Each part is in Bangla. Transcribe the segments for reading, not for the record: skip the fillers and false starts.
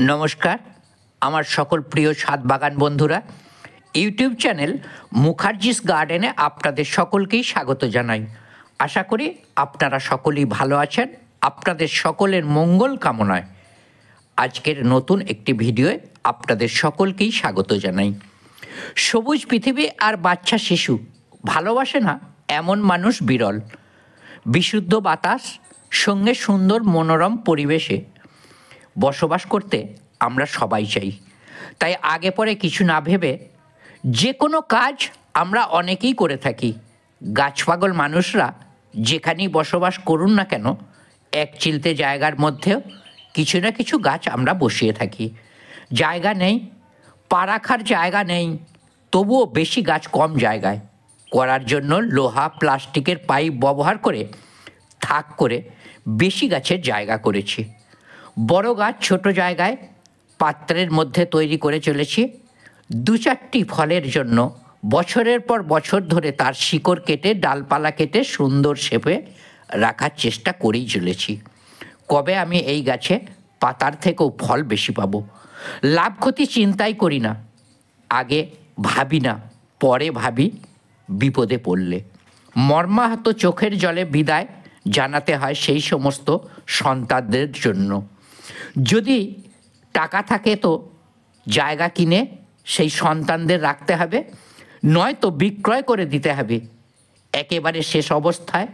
নমস্কার, আমার সকল প্রিয় ছাদ বাগান বন্ধুরা। ইউটিউব চ্যানেল মুখার্জিস গার্ডেনে আপনাদের সকলকেই স্বাগত জানাই। আশা করি আপনারা সকলেই ভালো আছেন। আপনাদের সকলের মঙ্গল কামনায় আজকের নতুন একটি ভিডিওয়ে আপনাদের সকলকেই স্বাগত জানাই। সবুজ পৃথিবী আর বাচ্চা শিশু ভালোবাসে না এমন মানুষ বিরল। বিশুদ্ধ বাতাস সঙ্গে সুন্দর মনোরম পরিবেশে বসবাস করতে আমরা সবাই চাই। তাই আগে পরে কিছু না ভেবে যে কোনো কাজ আমরা অনেকেই করে থাকি। গাছপাগল মানুষরা যেখানেই বসবাস করুন না কেন, এক চিলতে জায়গার মধ্যেও কিছু না কিছু গাছ আমরা বসিয়ে থাকি। জায়গা নেই, পা রাখার জায়গা নেই, তবুও বেশি গাছ কম জায়গায় করার জন্য লোহা প্লাস্টিকের পাইপ ব্যবহার করে থাক করে বেশি গাছের জায়গা করেছি। বড় গাছ ছোট জায়গায় পাত্রের মধ্যে তৈরি করে চলেছি। দু চারটি ফলের জন্য বছরের পর বছর ধরে তার শিকড় কেটে ডালপালা কেটে সুন্দর শেপে রাখার চেষ্টা করেই চলেছি। কবে আমি এই গাছে পাতার থেকেও ফল বেশি পাবো, লাভ ক্ষতি চিন্তাই করি না। আগে ভাবি না, পরে ভাবি বিপদে পড়লে। মর্মাহত চোখের জলে বিদায় জানাতে হয় সেই সমস্ত সন্তানদের জন্য। যদি টাকা থাকে তো জায়গা কিনে সেই সন্তানদের রাখতে হবে, নয়তো বিক্রয় করে দিতে হবে। একেবারে শেষ অবস্থায়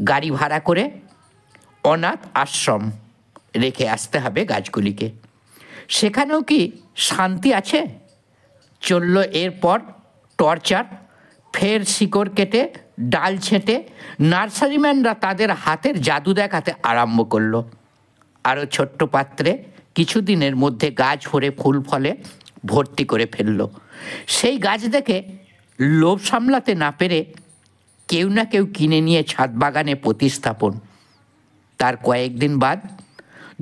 গাড়ি ভাড়া করে অনাথ আশ্রম রেখে আসতে হবে গাছগুলিকে। সেখানেও কি শান্তি আছে? চলল এরপর টর্চার। ফের শিকড় কেটে ডাল ছেঁটে নার্সারিম্যানরা তাদের হাতের জাদু দেখাতে আরম্ভ করলো। আরও ছোট্ট পাত্রে কিছুদিনের মধ্যে গাছ ভরে ফুল ফলে ভর্তি করে ফেলল। সেই গাছ দেখে লোভ সামলাতে না পেরে কেউ না কেউ কিনে নিয়ে ছাদ বাগানে প্রতিস্থাপন। তার কয়েকদিন বাদ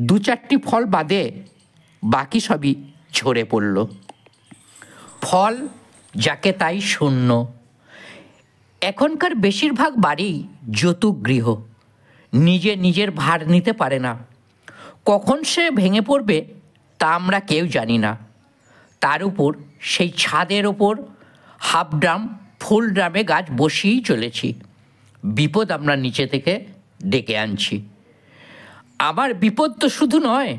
দু চারটি ফল বাদে বাকি সবই ঝরে পড়ল। ফল যাকে তাই শূন্য। এখনকার বেশিরভাগ বাড়ি যৌতুক গৃহ, নিজের ভার নিতে পারে না। কখন সে ভেঙে পড়বে তা আমরা কেউ জানি না। তার উপর সেই ছাদের ওপর হাফ ড্রাম ফুল ড্রামে গাছ বসিয়েই চলেছি। বিপদ আমরা নিচে থেকে ডেকে আনছি। আমার বিপদ তো শুধু নয়,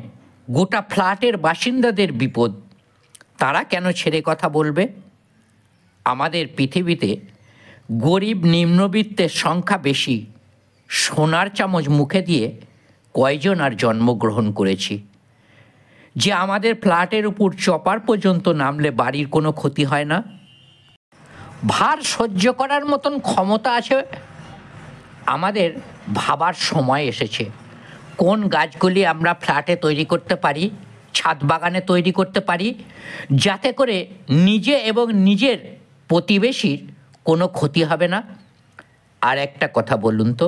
গোটা ফ্ল্যাটের বাসিন্দাদের বিপদ। তারা কেন ছেড়ে কথা বলবে? আমাদের পৃথিবীতে গরিব নিম্নবিত্তের সংখ্যা বেশি। সোনার চামচ মুখে দিয়ে কয়জন আর জন্মগ্রহণ করেছি যে আমাদের ফ্ল্যাটের উপর চপার পর্যন্ত নামলে বাড়ির কোনো ক্ষতি হয় না? ভার সহ্য করার মতন ক্ষমতা আছে আমাদের। ভাবার সময় এসেছে কোন গাছগুলি আমরা ফ্ল্যাটে তৈরি করতে পারি, ছাদ বাগানে তৈরি করতে পারি, যাতে করে নিজে এবং নিজের প্রতিবেশীর কোনো ক্ষতি হবে না। আর একটা কথা বলুন তো,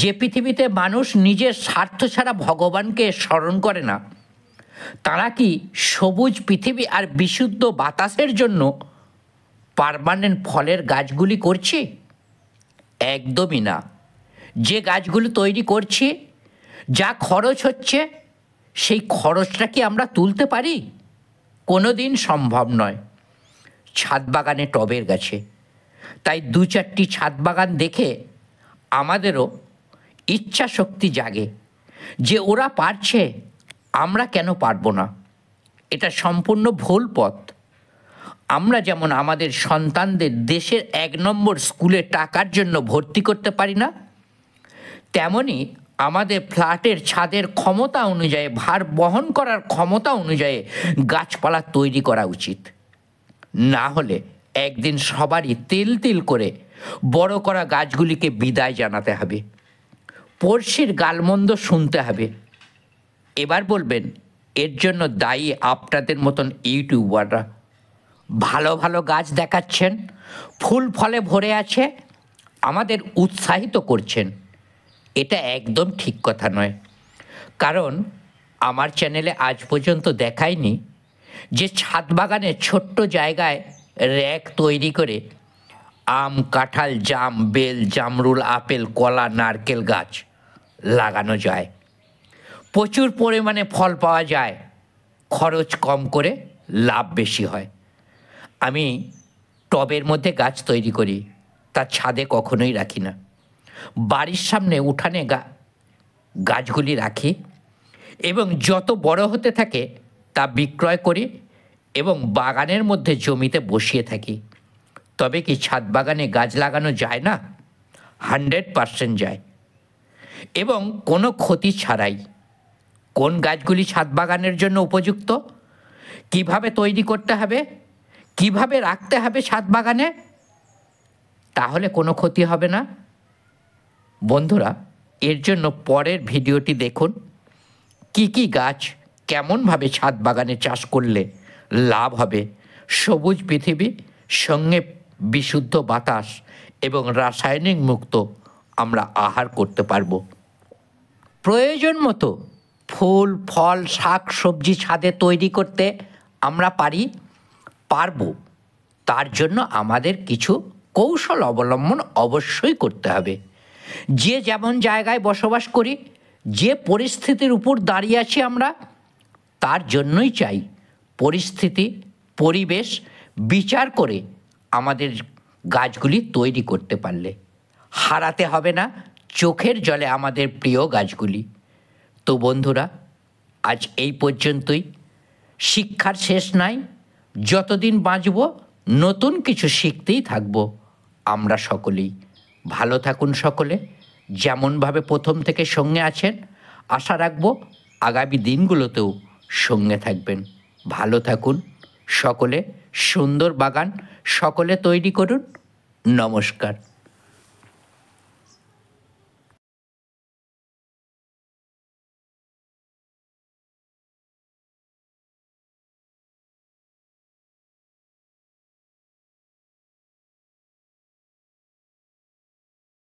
যে পৃথিবীতে মানুষ নিজের স্বার্থ ছাড়া ভগবানকে স্মরণ করে না, তারা কি সবুজ পৃথিবী আর বিশুদ্ধ বাতাসের জন্য পার্মানেন্ট ফলের গাছগুলি করছে? একদমই না। যে গাছগুলি তৈরি করছি, যা খরচ হচ্ছে, সেই খরচটা কি আমরা তুলতে পারি? কোনো দিন সম্ভব নয়। ছাদ বাগানে টবের গাছে, তাই দু চারটি ছাদ বাগান দেখে আমাদেরও ইচ্ছা শক্তি জাগে যে ওরা পারছে, আমরা কেন পারবো না? এটা সম্পূর্ণ ভুল পথ। আমরা যেমন আমাদের সন্তানদের দেশের 1 নম্বর স্কুলে টাকার জন্য ভর্তি করতে পারি না, তেমনি আমাদের ফ্ল্যাটের ছাদের ক্ষমতা অনুযায়ী, ভার বহন করার ক্ষমতা অনুযায়ী গাছপালা তৈরি করা উচিত। না হলে একদিন সবারই তিল তিল করে বড় করা গাছগুলিকে বিদায় জানাতে হবে, পড়শির গালমন্দ শুনতে হবে। এবার বলবেন এর জন্য দায়ী আপনাদের মতন ইউটিউবাররা। ভালো ভালো গাছ দেখাচ্ছেন, ফুল ফলে ভরে আছে, আমাদের উৎসাহিত করছেন। এটা একদম ঠিক কথা নয়। কারণ আমার চ্যানেলে আজ পর্যন্ত দেখায়নি যে ছাদ বাগানে ছোট্ট জায়গায় র্যাক তৈরি করে আম, কাঁঠাল, জাম, বেল, জামরুল, আপেল, কলা, নারকেল গাছ লাগানো যায়। প্রচুর পরিমাণে ফল পাওয়া যায়। খরচ কম করে লাভ বেশি হয়। আমি টবের মধ্যে গাছ তৈরি করি, তার ছাদে কখনোই রাখি না। বাড়ির সামনে উঠানে গাছগুলি রাখি এবং যত বড় হতে থাকে তা বিক্রয় করি এবং বাগানের মধ্যে জমিতে বসিয়ে থাকি। তবে কি ছাদ বাগানে গাছ লাগানো যায় না? 100% যায়, এবং কোনো ক্ষতি ছাড়াই। কোন গাছগুলি ছাদ বাগানের জন্য উপযুক্ত, কিভাবে তৈরি করতে হবে, কিভাবে রাখতে হবে ছাদ বাগানে, তাহলে কোনো ক্ষতি হবে না। বন্ধুরা, এর জন্য পরের ভিডিওটি দেখুন। কি কি গাছ কেমনভাবে ছাদ বাগানে চাষ করলে লাভ হবে, সবুজ পৃথিবী সঙ্গে বিশুদ্ধ বাতাস এবং রাসায়নিক মুক্ত আমরা আহার করতে পারবো। প্রয়োজন মতো ফুল ফল শাক সবজি ছাদে তৈরি করতে আমরা পারবো। তার জন্য আমাদের কিছু কৌশল অবলম্বন অবশ্যই করতে হবে। যে যেমন জায়গায় বসবাস করি, যে পরিস্থিতির উপর দাঁড়িয়ে আছি আমরা, তার জন্যই চাই পরিস্থিতি পরিবেশ বিচার করে আমাদের গাছগুলি তৈরি করতে পারলে হারাতে হবে না চোখের জলে আমাদের প্রিয় গাছগুলি। তো বন্ধুরা, আজ এই পর্যন্তই। শিক্ষার শেষ নাই, যতদিন বাঁচব নতুন কিছু শিখতেই থাকব আমরা সকলেই। ভালো থাকুন সকলে, যেমনভাবে প্রথম থেকে সঙ্গে আছেন আশা রাখব আগামী দিনগুলোতেও সঙ্গে থাকবেন। ভালো থাকুন সকলে, সুন্দর বাগান সকলে তৈরি করুন। নমস্কার।